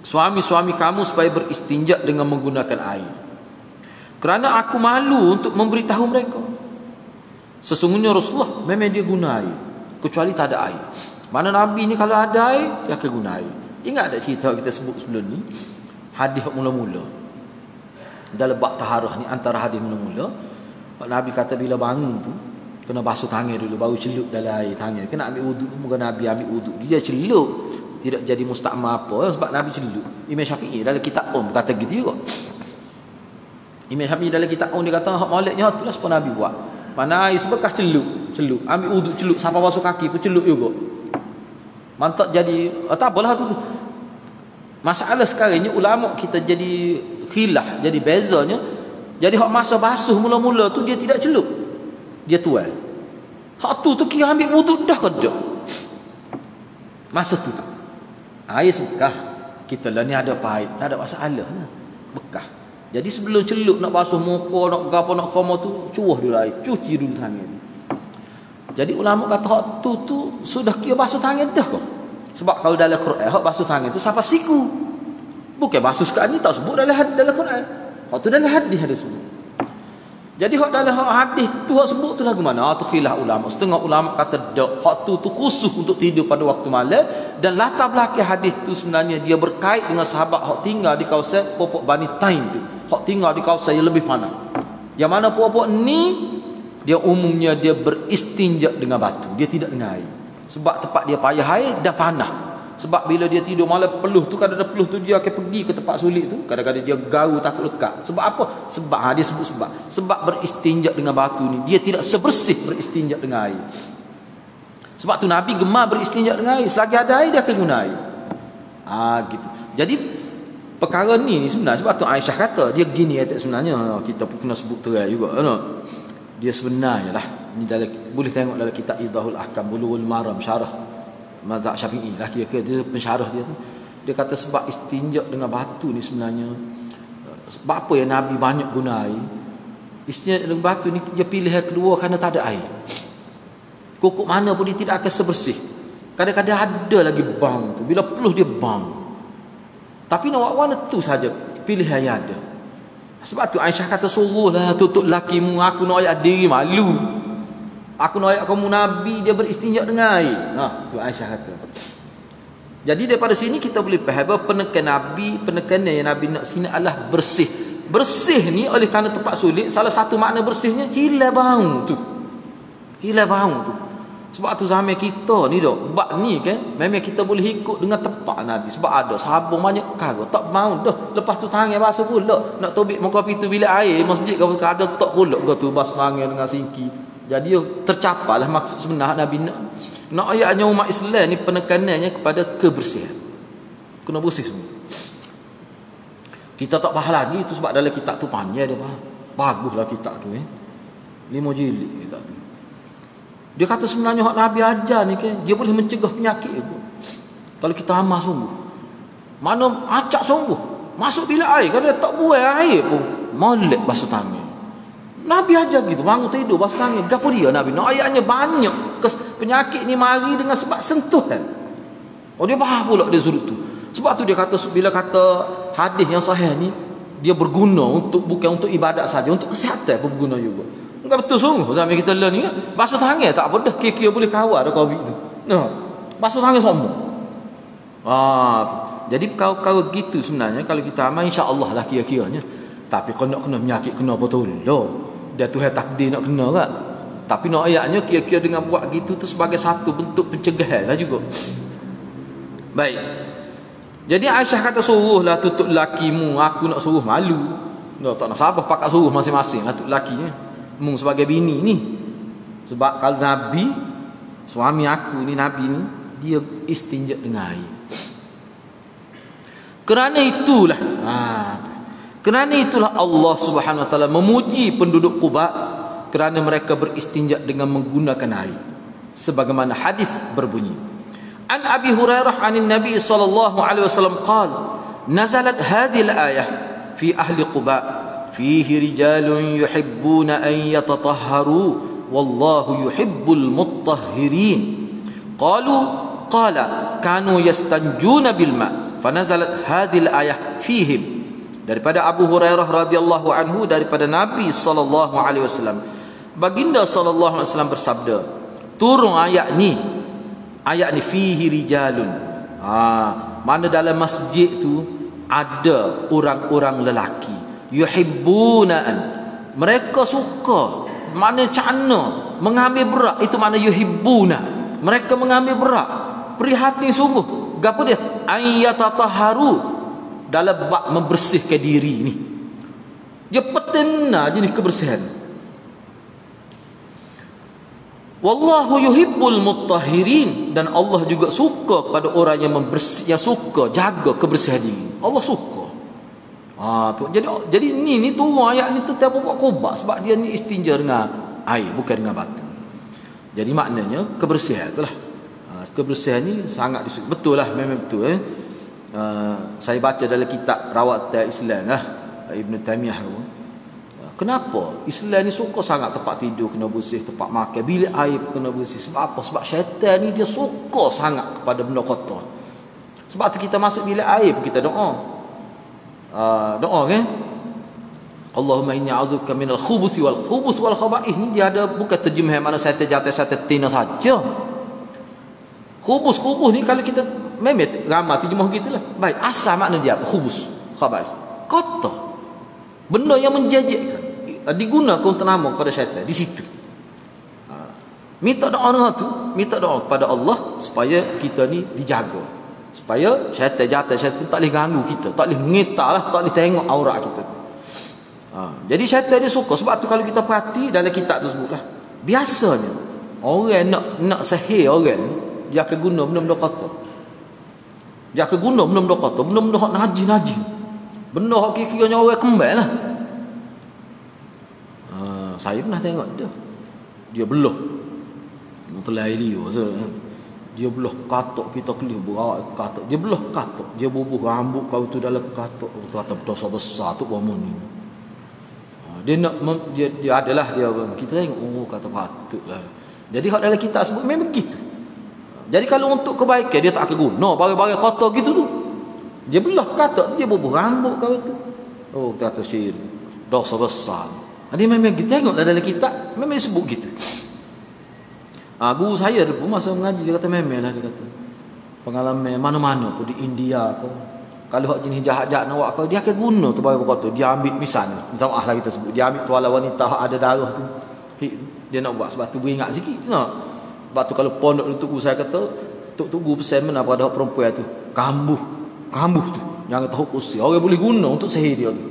suami-suami kamu supaya beristinja dengan menggunakan air, kerana aku malu untuk memberitahu mereka. Sesungguhnya Rasulullah memang dia guna air, kecuali tak ada air. Mana Nabi ni kalau ada air, dia akan guna air. Ingat tak cerita kita sebut sebelum ni, hadis mula-mula dalam bab taharah ni, antara hadis mula-mula Nabi kata bila bangun tu kena basuh tangan dulu baru celup dalam air tangan. Kena ambil wuduk, bukan Nabi ambil wuduk, dia celup, tidak jadi mustakmal apa sebab Nabi celup. Imam Syafi'i dalam kitab kata gitu juga. Imam Syafi'i dalam kitab dia kata hak maulidnya itulah sebab Nabi buat. Mana air sebekas celup, ambil wuduk celup, sampai basuh kaki pun celup juga. Mantap jadi tak apalah tu. Masalah sekarang ni ulama kita jadi khilaf, jadi bezanya. Jadi hak masa basuh mula-mula tu dia tidak celup, dia tuai. Hak tu kira ambil wuduk dah ke dak? Masa tu air bekah, kita lah ni ada pahit, tak ada masalah lah. Bekah. Jadi sebelum celup nak basuh muka, nak gapo, nak koma tu, cuah dulu air, cuci dulu tangan. Jadi ulama kata hak tu sudah kira basuh tangan dah kok. Sebab kalau dalam Quran hak basuh tangan tu sampai siku. Bukan basuh sekarang ni tak sebut dalam Quran. Hak tu dalam hadis ada sebut. Jadi hak dalam hadis tu hak sebut tu lagu mana? Tu khilaf ulama. Setengah ulama kata dak, hak tu khusus untuk tidur pada waktu malam, dan latar belakang hadis tu sebenarnya dia berkait dengan sahabat hak tinggal di kawasan Popok Bani Taim tu. Hak tinggal di kawasan yang lebih panas. Yang mana popok ni dia umumnya dia beristinja dengan batu, dia tidak dengan air. Sebab tempat dia payah air dan panah. Sebab bila dia tidur malam peluh tu, kadang-kadang peluh tu dia akan pergi ke tempat sulit tu, kadang-kadang dia garu takut lekat. Sebab apa? Sebab dia sebut sebab beristinja dengan batu ni dia tidak sebersih beristinja dengan air. Sebab tu Nabi gemar beristinja dengan air, selagi ada air dia akan guna air. Gitu. Jadi perkara ni sebenarnya sebab tu Aisyah kata dia gini sebenarnya, kita pun kena sebut terang juga dia sebenarnya lah ni dalam, boleh tengok dalam kitab Idahul Ahkam Bulughul Maram syarah mazhab Syafi'i lah, kira-kira dia pensyarah dia tu, dia kata sebab istinja dengan batu ni sebenarnya sebab apa yang Nabi banyak guna air. Istinja dengan batu ni dia pilih yang kedua kerana tak ada air. Kukuk mana pun dia tidak akan sebersih. Kadang-kadang ada lagi bang tu, bila peluh dia bang. Tapi nak warna tu saja pilihan yang ada. Sebab tu Aisyah kata suruhlah tutup lakimu, aku nak ayat diri malu. Aku nak ayat kamu Nabi dia beristinja dengan air. Tu Aisyah kata. Jadi daripada sini kita boleh faham bahawa penekanan yang Nabi nak sini adalah bersih. Bersih ni oleh kerana tempat sulit, salah satu makna bersihnya hilang bau tu. Hilang bau tu. Sebab tu zaman kita ni bab ni kan memang kita boleh ikut dengan tepat Nabi. Sebab ada sahabat banyak kagak tak mau dah. Lepas tu tangan basuh pula. Nak tobik muka pintu bilik air masjid kau ada tak pula kau tu basuh tangan dengan singki. Jadi tercapailah maksud sebenar Nabi nak. Nak ayatnya umat Islam ni penekanannya kepada kebersihan. Kena bersih semua. Kita tak faham lagi itu sebab dalam kitab tu panjang dia faham. Baguslah kitab tu 5 jilid kitab tu. Dia kata sebenarnya hak Nabi ajar ni kan, dia boleh mencegah penyakit itu. Kalau kita amal sungguh. Mana acak sungguh. Masuk bilik air, kalau dia tak buai air pun molek basuh tangan. Nabi ajar gitu, bangun tidur basuh tangan. Gapo dia Nabi? Nak ayatnya banyak. Penyakit ni mari dengan sebab sentuhan. Oh dia faham pula dia suruh tu. Sebab tu dia kata bila kata hadis yang sahih ni dia berguna untuk bukan untuk ibadat saja, untuk kesihatan pun berguna juga. Enggak betul sungguh zaman kita learn ni kan. Basuh tangan tak apa dah, kira-kira boleh kawal dah Covid tu. Nah, basuh tangan semua. Jadi kalau gitu sebenarnya kalau kita amal insya-Allah lah kira-kiranya. Tapi kalau nak kena penyakit kena betul lah. Dia Tuhan takdir nak kena kan. Tapi nak ayatnya kira-kira dengan buat gitu tu sebagai satu bentuk pencegahan lah juga. Baik. Jadi Aisyah kata suruhlah tutup lakimu, aku nak suruh malu. Tak nak sabar pakat suruh masing-masing lah tutup lakinya. Mung sebagai bini ni. Sebab kalau Nabi, suami aku ni Nabi ni, dia istinja dengan air. Kerana itulah Allah Subhanahu wa taala memuji penduduk Quba kerana mereka beristinja dengan menggunakan air. Sebagaimana hadis berbunyi. An Abi Hurairah anin Nabi sallallahu alaihi wasallam qala nazalat hadhihi al-ayah fi ahli Quba fihi rijalun yuhibbuna an yatatahharu wallahu yuhibbul mutahhirin qala kanu yastanjuna bil ma' fanazalat hadhihi al-ayah fihim. Daripada Abu Hurairah radhiyallahu anhu daripada Nabi sallallahu alaihi wasallam, baginda sallallahu alaihi wasallam bersabda, turun ayat ni fihi rijalun. Mana dalam masjid tu ada orang-orang lelaki yuhibbuna, mereka suka, mana cana mengambil berat, itu mana yuhibbuna, mereka mengambil berat, prihatin sungguh. Gapo dia? Ayatatahharu, dalam bab membersihkan diri ni. Dia petena jenis kebersihan. Wallahu yuhibbul mutahhirin, dan Allah juga suka kepada orang yang membersih, yang suka jaga kebersihan diri. Allah suka. Tu. Jadi ni turun ayat ni tetap buat kubah sebab dia ni istinja dengan air bukan dengan batu. Jadi maknanya kebersihan itulah. Kebersihan ni sangat disukai. Betul lah, memang betul saya baca dalam kitab Rawat Islam lah Ibn Taymiyah tu. Kenapa Islam ni suka sangat tempat tidur kena bersih, tempat makan, bilik air kena bersih? Sebab apa? Sebab syaitan ni dia suka sangat kepada benda kotor. Sebab tu kita masuk bilik air pun kita doa. Doa kan? Allahumma inni a'udzubika minal khubuthi wal khaba'ith. Ni dia ada bukan terjemahan mana syaitan jatuh syaitan tina saja. Khubus ni kalau kita memang ramai terjemah gitulah. Baik, asal makna dia apa? Khubus, khaba'ith. Kotor. Benda yang menjejekkan digunakan untuk nama kepada syaitan di situ. Minta doa tu, minta doa kepada Allah supaya kita ni dijaga, supaya syaitan tak boleh ganggu kita, tak boleh mengitarlah, tak boleh tengok aurat kita tu. Jadi syaitan dia suka. Sebab tu kalau kita perhati dalam kitab tu sebutlah, biasanya orang nak sihir orang, dia akan guna benda-benda kotor. Dia akan guna benda-benda kotor, benda-benda hak najis. Benda hak kira-kiranya orang kembal lah. Saya pernah tengok dia belah terlaili dia belah katok kita kelih berat katok, dia belah katok, dia bubuh rambut kau tu dalam katok, kata dosa besar tu bomo ni. Dia nak dia adalah dia kita tengok kata patutlah. Jadi hak dalam kitab sebut memang begitu. Jadi kalau untuk kebaikan dia tak akan guna barang-barang kotor gitu tu. Dia belah katok, dia bubuh rambut kau tu. Kata syirik dosa besar. Dia memang kita tengok dalam kitab memang disebut gitu. Guru saya pun masa mengaji dia kata memanglah, dia kata pengalaman mana-mana pun di India kau, kalau hak jenis jahat-jahat nak buat kau, dia akan guna tu barang kotor. Dia ambil misalnya, minta maaf lah kita sebut, dia ambil tuala wanita hak ada darah tu, dia nak buat sebab tu beringat sikit. Sebab tu kalau pondok tu guru saya kata, tok guru pesan mana pada hak perempuan tu, kambuh tu jangan tahu kusir, orang boleh guna untuk sihir dia tu.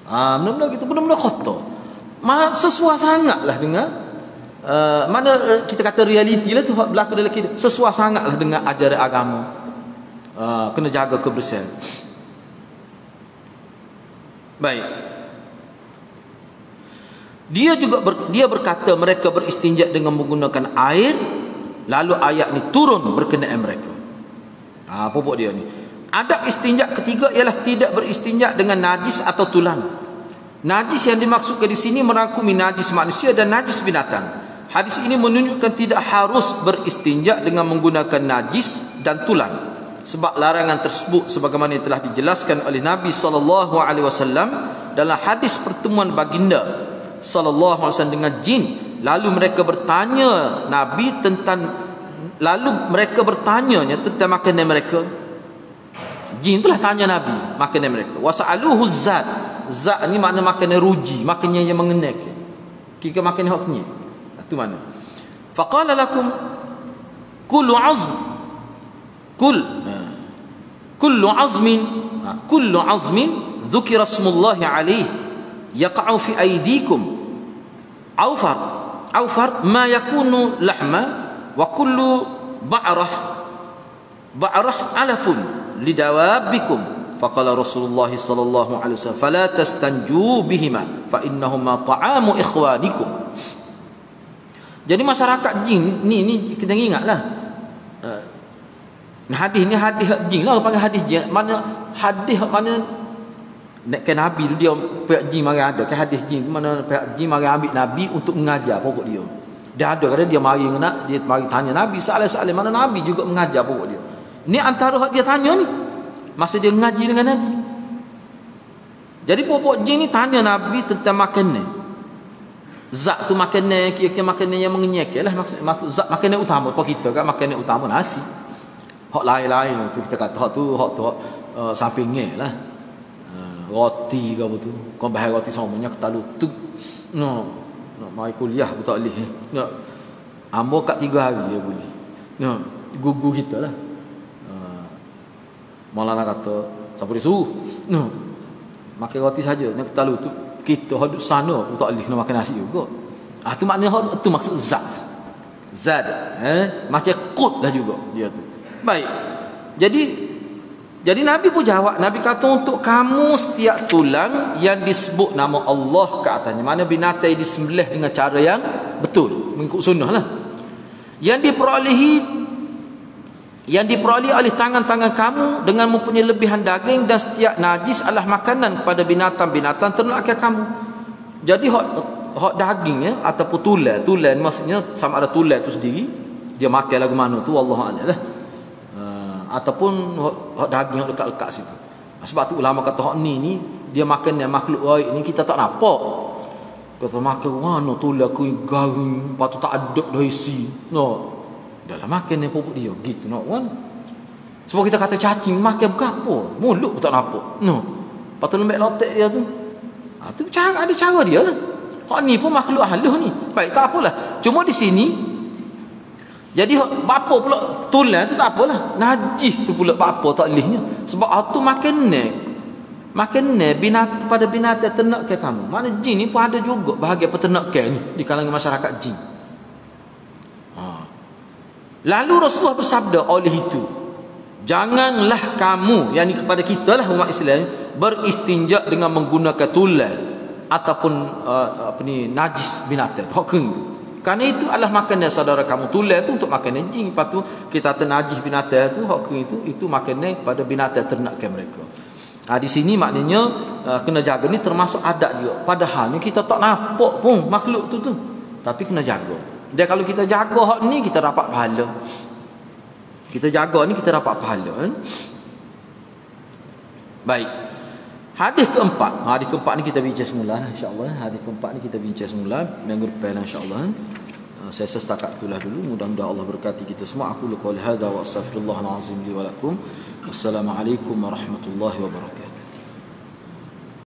Benda-benda kita, benda-benda kotor sesuai sangatlah dengan mana kita kata realiti lah tu berlaku dalam kita sesuai sangatlah dengan ajaran agama. Kena jaga kebersihan. Baik. Dia berkata mereka beristinja dengan menggunakan air, lalu ayat ni turun berkenaan mereka. Pokok dia ni. Adab istinja ketiga ialah tidak beristinja dengan najis atau tulang. Najis yang dimaksudkan di sini merangkumi najis manusia dan najis binatang. Hadis ini menunjukkan tidak harus beristinja dengan menggunakan najis dan tulang, sebab larangan tersebut sebagaimana telah dijelaskan oleh Nabi SAW dalam hadis pertemuan baginda SAW dengan jin. Lalu mereka bertanya tentang makanan mereka. Jin itulah tanya Nabi makanan mereka. Wasa'aluhu zat. Zat ni makna makanan ruji, makanan yang mengenek. Kira makanan hoknya. Itu mana? Faqala lakum kullu azm. Kullu azmin dhukira ismullahi alayhi yaqa'u fi aydikum. Awfar ma yakunu lahma wa kullu ba'rah alafun lidawabbikum. Faqala Rasulullah sallallahu alaihi wasallam fala tastanju bihima fa innahuma ta'amu ikhwanikum. Jadi masyarakat jin ni kita ingatlah. Hadis ni hadis jin lah, panggil hadis jin. Mana nak ke Nabi tu dia pihak jin mari ada ke hadis jin mana pihak jin mari ambil Nabi untuk mengajar pokok dia. Dia ada kadang dia mari tanya Nabi soalan-soalan mana Nabi juga mengajar pokok dia. Ni antara hak dia tanya ni masa dia mengaji dengan Nabi. Jadi pokok jin ni tanya Nabi tentang makanan. Zat tu makanan, kira-kira makanan yang mengenyek lah, maksud zat makanan utama apa kita kan, makanan utama nasi. Hak lain-lain tu kita kata hak tu sampingnya lah. Roti ke apa tu. Kau bahas roti semuanya kita lutut. Nak mai kuliah pun tak boleh. Nak ambo kat 3 hari dia boleh. Nak gugu kita lah. Maulana kata siapa dia suruh? Makan roti saja, nak kita lutut. Kita hadut sana pun tak boleh nak makan nasi juga. Tu maknanya tu maksud zat. Macam qut lah juga dia tu. Baik. Jadi Nabi pun jawab. Nabi kata untuk kamu setiap tulang yang disebut nama Allah ke atasnya, mana binatang disembelih dengan cara yang betul, mengikut sunnah lah, yang diperoleh oleh tangan-tangan kamu dengan mempunyai lebihan daging, dan setiap najis adalah makanan kepada binatang-binatang ternak kamu. Jadi hak daging ataupun tulang maksudnya sama ada tulang itu sendiri dia makan lagu mana tu wallahu a'lam lah, ataupun hak daging yang lekat-lekat situ. Sebab tu ulama kata hak ni dia makan yang makhluk lain ni kita tak nampak. Kata makan mana tulang ku garing patut tak ada dah isi. Dalam makan yang pupuk dia gitu nak kan. Sebab kita kata cacing makan berapa mulut pun tak nampak. Patut lembek lotek dia tu. Tu cara, ada cara dia lah. Hak ni pun makhluk halus ni. Baik, tak apalah. Cuma di sini jadi apa pula tulang tu tak apalah. Najis tu pula apa tak lehnya. Sebab tu makan binat kepada binatang ternak ke kamu. Mana jin ni pun ada juga bahagian peternakan ni di kalangan masyarakat jin. Lalu Rasulullah bersabda oleh itu, janganlah kamu, yakni kepada kita lah umat Islam, beristinja dengan menggunakan tulang ataupun najis binatang hokeng itu. Kerana itu adalah makanan saudara kamu. Tulang itu untuk makanan jin. Lepas tu kita kata najis binatang itu hokeng itu makanan kepada binatang ternakan mereka. Di sini maknanya kena jaga ni termasuk adat juga. Padahal ni kita tak nampak pun makhluk tu. Tapi kena jaga. Dan kalau kita jaga hak ni kita dapat pahala. Kita jaga ni kita dapat pahala Baik. Hadis keempat. Hadis keempat ni kita bincang semula insya-Allah. Hadis keempat ni kita bincang semula minggu depan insya-Allah. Saya setakat itulah dulu. Mudah-mudahan Allah berkati kita semua. Aku qouli hadza wa astaghfirullahal azim li wa lakum. Wassalamualaikum warahmatullahi wabarakatuh.